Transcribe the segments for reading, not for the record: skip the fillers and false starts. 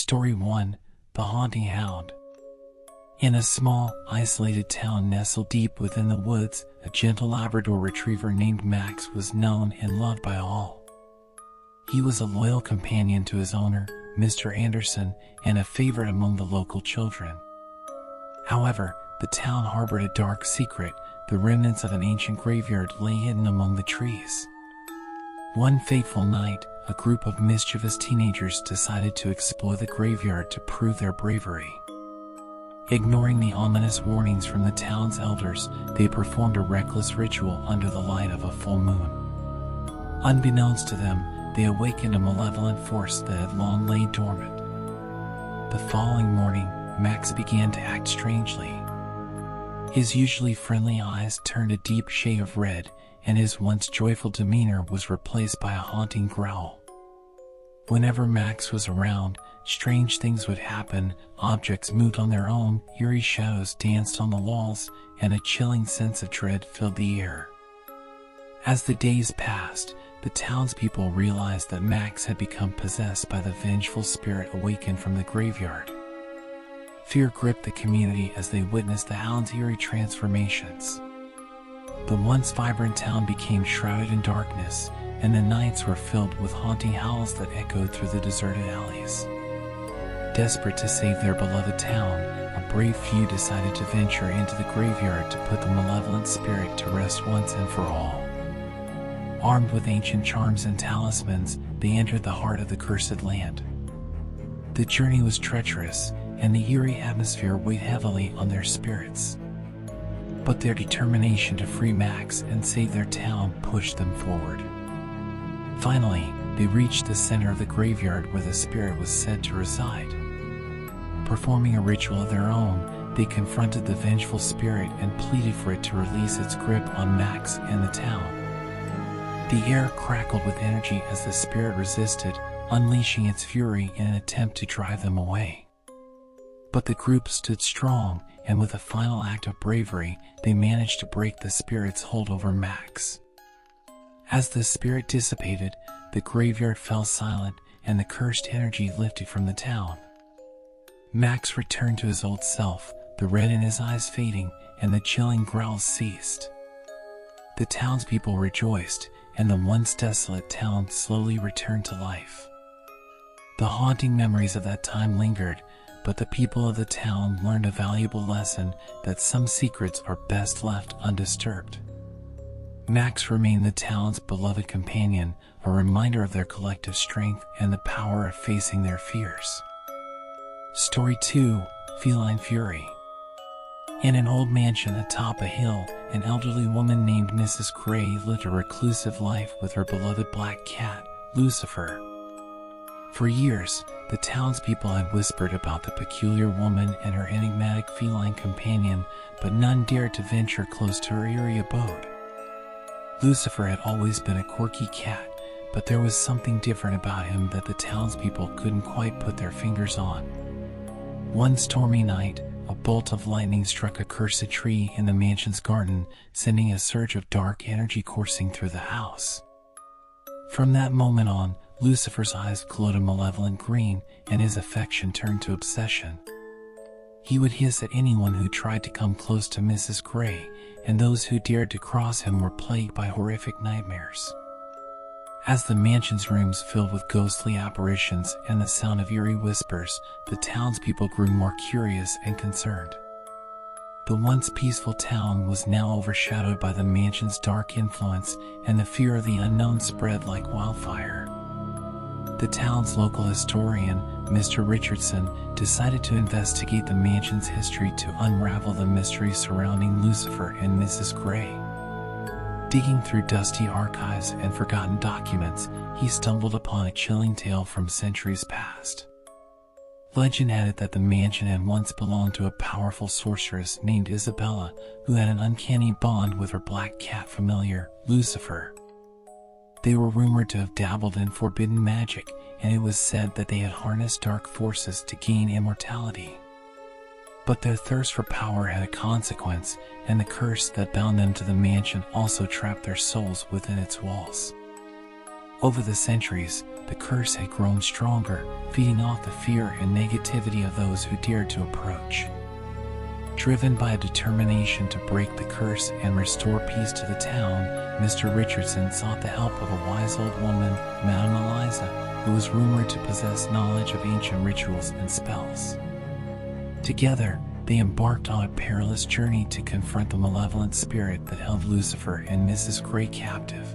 Story 1: The Haunting Hound. In a small, isolated town nestled deep within the woods, a gentle Labrador retriever named Max was known and loved by all. He was a loyal companion to his owner, Mr. Anderson, and a favorite among the local children. However, the town harbored a dark secret. The remnants of an ancient graveyard lay hidden among the trees. One fateful night, a group of mischievous teenagers decided to explore the graveyard to prove their bravery. Ignoring the ominous warnings from the town's elders, they performed a reckless ritual under the light of a full moon. Unbeknownst to them, they awakened a malevolent force that had long lain dormant. The following morning, Max began to act strangely. His usually friendly eyes turned a deep shade of red, and his once joyful demeanor was replaced by a haunting growl. Whenever Max was around, strange things would happen. Objects moved on their own, eerie shadows danced on the walls, and a chilling sense of dread filled the air. As the days passed, the townspeople realized that Max had become possessed by the vengeful spirit awakened from the graveyard. Fear gripped the community as they witnessed the hound's eerie transformations. The once vibrant town became shrouded in darkness, and the nights were filled with haunting howls that echoed through the deserted alleys. Desperate to save their beloved town, a brave few decided to venture into the graveyard to put the malevolent spirit to rest once and for all. Armed with ancient charms and talismans, they entered the heart of the cursed land. The journey was treacherous, and the eerie atmosphere weighed heavily on their spirits. But their determination to free Max and save their town pushed them forward. Finally, they reached the center of the graveyard where the spirit was said to reside. Performing a ritual of their own, they confronted the vengeful spirit and pleaded for it to release its grip on Max and the town. The air crackled with energy as the spirit resisted, unleashing its fury in an attempt to drive them away. But the group stood strong, and with a final act of bravery, they managed to break the spirit's hold over Max. As the spirit dissipated, the graveyard fell silent, and the cursed energy lifted from the town. Max returned to his old self, the red in his eyes fading, and the chilling growls ceased. The townspeople rejoiced, and the once desolate town slowly returned to life. The haunting memories of that time lingered, but the people of the town learned a valuable lesson that some secrets are best left undisturbed. Max remained the town's beloved companion, a reminder of their collective strength and the power of facing their fears. Story 2: Feline Fury. In an old mansion atop a hill, an elderly woman named Mrs. Gray lived a reclusive life with her beloved black cat, Lucifer. For years, the townspeople had whispered about the peculiar woman and her enigmatic feline companion, but none dared to venture close to her eerie abode. Lucifer had always been a quirky cat, but there was something different about him that the townspeople couldn't quite put their fingers on. One stormy night, a bolt of lightning struck a cursed tree in the mansion's garden, sending a surge of dark energy coursing through the house. From that moment on, Lucifer's eyes glowed a malevolent green, and his affection turned to obsession. He would hiss at anyone who tried to come close to Mrs. Gray, and those who dared to cross him were plagued by horrific nightmares. As the mansion's rooms filled with ghostly apparitions and the sound of eerie whispers, the townspeople grew more curious and concerned. The once peaceful town was now overshadowed by the mansion's dark influence, and the fear of the unknown spread like wildfire. The town's local historian, Mr. Richardson, decided to investigate the mansion's history to unravel the mystery surrounding Lucifer and Mrs. Gray. Digging through dusty archives and forgotten documents, he stumbled upon a chilling tale from centuries past. Legend had it that the mansion had once belonged to a powerful sorceress named Isabella, who had an uncanny bond with her black cat familiar, Lucifer. They were rumored to have dabbled in forbidden magic, and it was said that they had harnessed dark forces to gain immortality. But their thirst for power had a consequence, and the curse that bound them to the mansion also trapped their souls within its walls. Over the centuries, the curse had grown stronger, feeding off the fear and negativity of those who dared to approach. Driven by a determination to break the curse and restore peace to the town, Mr. Richardson sought the help of a wise old woman, Madame Eliza, who was rumored to possess knowledge of ancient rituals and spells. Together, they embarked on a perilous journey to confront the malevolent spirit that held Lucifer and Mrs. Grey captive.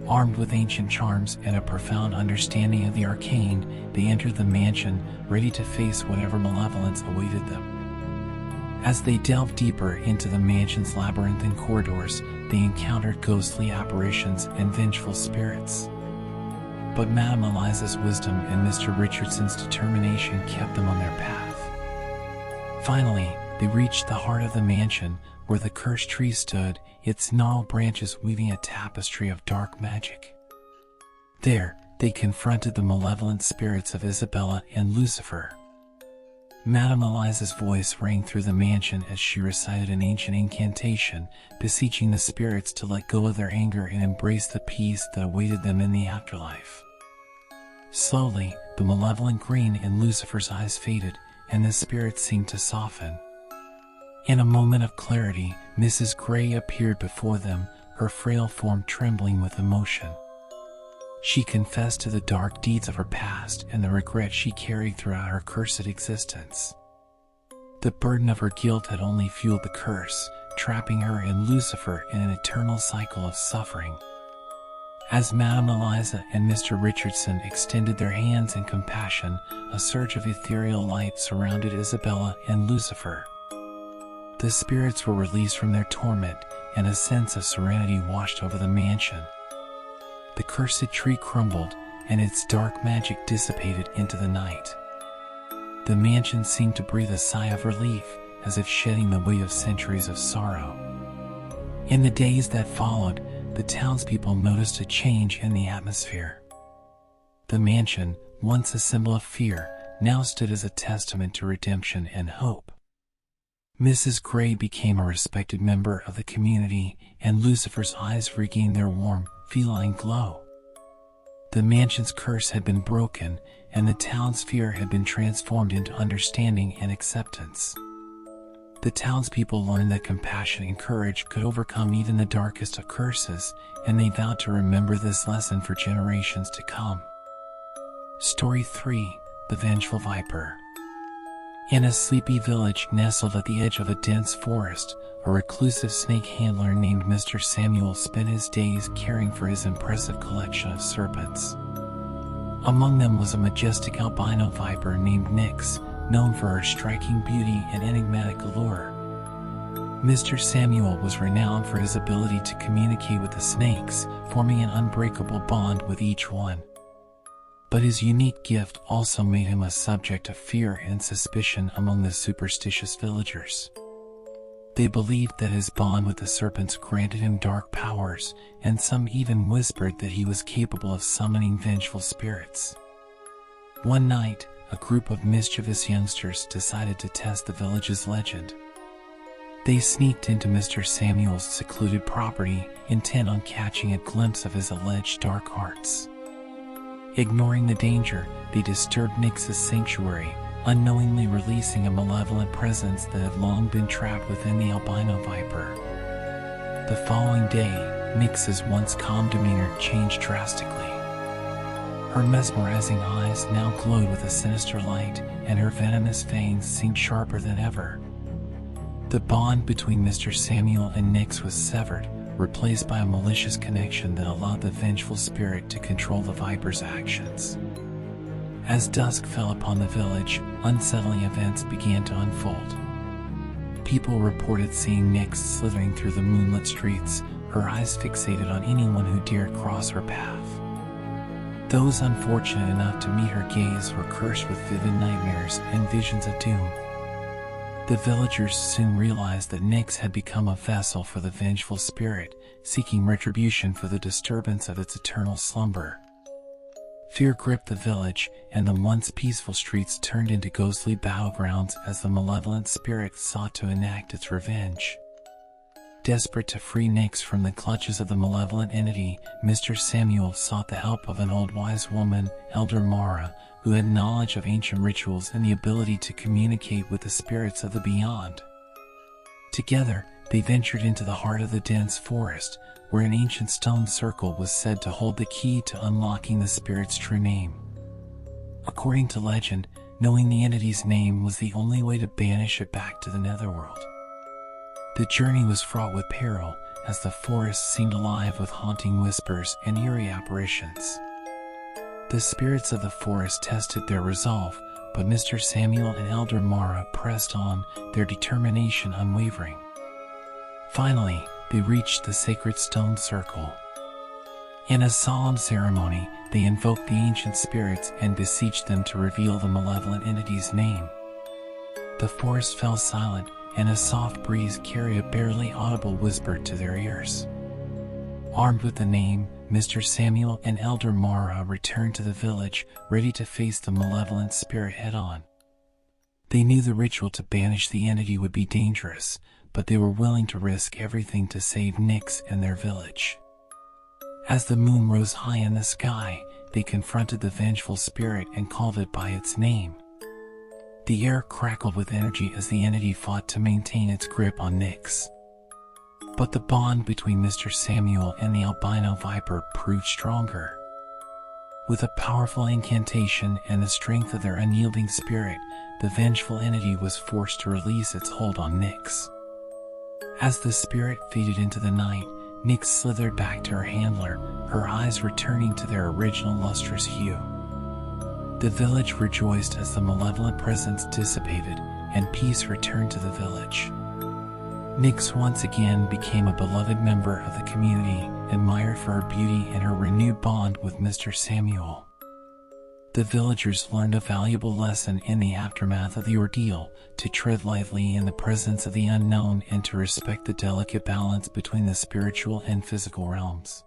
Armed with ancient charms and a profound understanding of the arcane, they entered the mansion, ready to face whatever malevolence awaited them. As they delved deeper into the mansion's labyrinthine corridors, they encountered ghostly apparitions and vengeful spirits. But Madame Eliza's wisdom and Mr. Richardson's determination kept them on their path. Finally, they reached the heart of the mansion, where the cursed tree stood, its gnarled branches weaving a tapestry of dark magic. There, they confronted the malevolent spirits of Isabella and Lucifer. Madame Eliza's voice rang through the mansion as she recited an ancient incantation, beseeching the spirits to let go of their anger and embrace the peace that awaited them in the afterlife. Slowly, the malevolent green in Lucifer's eyes faded, and the spirits seemed to soften. In a moment of clarity, Mrs. Grey appeared before them, her frail form trembling with emotion. She confessed to the dark deeds of her past and the regret she carried throughout her cursed existence. The burden of her guilt had only fueled the curse, trapping her and Lucifer in an eternal cycle of suffering. As Madame Eliza and Mr. Richardson extended their hands in compassion, a surge of ethereal light surrounded Isabella and Lucifer. The spirits were released from their torment, and a sense of serenity washed over the mansion. The cursed tree crumbled, and its dark magic dissipated into the night. The mansion seemed to breathe a sigh of relief, as if shedding the weight of centuries of sorrow. In the days that followed, the townspeople noticed a change in the atmosphere. The mansion, once a symbol of fear, now stood as a testament to redemption and hope. Mrs. Grey became a respected member of the community, and Lucifer's eyes regained their warm, feline glow. The mansion's curse had been broken, and the town's fear had been transformed into understanding and acceptance. The townspeople learned that compassion and courage could overcome even the darkest of curses, and they vowed to remember this lesson for generations to come. Story 3: The Vengeful Viper. In a sleepy village nestled at the edge of a dense forest, a reclusive snake handler named Mr. Samuel spent his days caring for his impressive collection of serpents. Among them was a majestic albino viper named Nyx, known for her striking beauty and enigmatic allure. Mr. Samuel was renowned for his ability to communicate with the snakes, forming an unbreakable bond with each one. But his unique gift also made him a subject of fear and suspicion among the superstitious villagers. They believed that his bond with the serpents granted him dark powers, and some even whispered that he was capable of summoning vengeful spirits. One night, a group of mischievous youngsters decided to test the village's legend. They sneaked into Mr. Samuel's secluded property, intent on catching a glimpse of his alleged dark arts. Ignoring the danger, they disturbed Nyx's sanctuary, unknowingly releasing a malevolent presence that had long been trapped within the albino viper. The following day, Nyx's once calm demeanor changed drastically. Her mesmerizing eyes now glowed with a sinister light, and her venomous fangs seemed sharper than ever. The bond between Mr. Samuel and Nyx was severed, replaced by a malicious connection that allowed the vengeful spirit to control the viper's actions. As dusk fell upon the village, unsettling events began to unfold. People reported seeing Nyx slithering through the moonlit streets, her eyes fixated on anyone who dared cross her path. Those unfortunate enough to meet her gaze were cursed with vivid nightmares and visions of doom. The villagers soon realized that Nyx had become a vessel for the vengeful spirit, seeking retribution for the disturbance of its eternal slumber. Fear gripped the village, and the once peaceful streets turned into ghostly battlegrounds as the malevolent spirit sought to enact its revenge. Desperate to free Nix from the clutches of the malevolent entity, Mr. Samuel sought the help of an old wise woman, Elder Mara, who had knowledge of ancient rituals and the ability to communicate with the spirits of the beyond. Together, they ventured into the heart of the dense forest, where an ancient stone circle was said to hold the key to unlocking the spirit's true name. According to legend, knowing the entity's name was the only way to banish it back to the netherworld. The journey was fraught with peril, as the forest seemed alive with haunting whispers and eerie apparitions. The spirits of the forest tested their resolve, but Mr. Samuel and Elder Mara pressed on, their determination unwavering. Finally, they reached the sacred stone circle. In a solemn ceremony, they invoked the ancient spirits and beseeched them to reveal the malevolent entity's name. The forest fell silent, and a soft breeze carried a barely audible whisper to their ears. Armed with the name, Mr. Samuel and Elder Mara returned to the village, ready to face the malevolent spirit head-on. They knew the ritual to banish the entity would be dangerous, but they were willing to risk everything to save Nix and their village. As the moon rose high in the sky, they confronted the vengeful spirit and called it by its name. The air crackled with energy as the entity fought to maintain its grip on Nix. But the bond between Mr. Samuel and the albino viper proved stronger. With a powerful incantation and the strength of their unyielding spirit, the vengeful entity was forced to release its hold on Nix. As the spirit faded into the night, Nix slithered back to her handler, her eyes returning to their original lustrous hue. The village rejoiced as the malevolent presence dissipated, and peace returned to the village. Nix once again became a beloved member of the community, admired for her beauty and her renewed bond with Mr. Samuel. The villagers learned a valuable lesson in the aftermath of the ordeal, to tread lightly in the presence of the unknown and to respect the delicate balance between the spiritual and physical realms.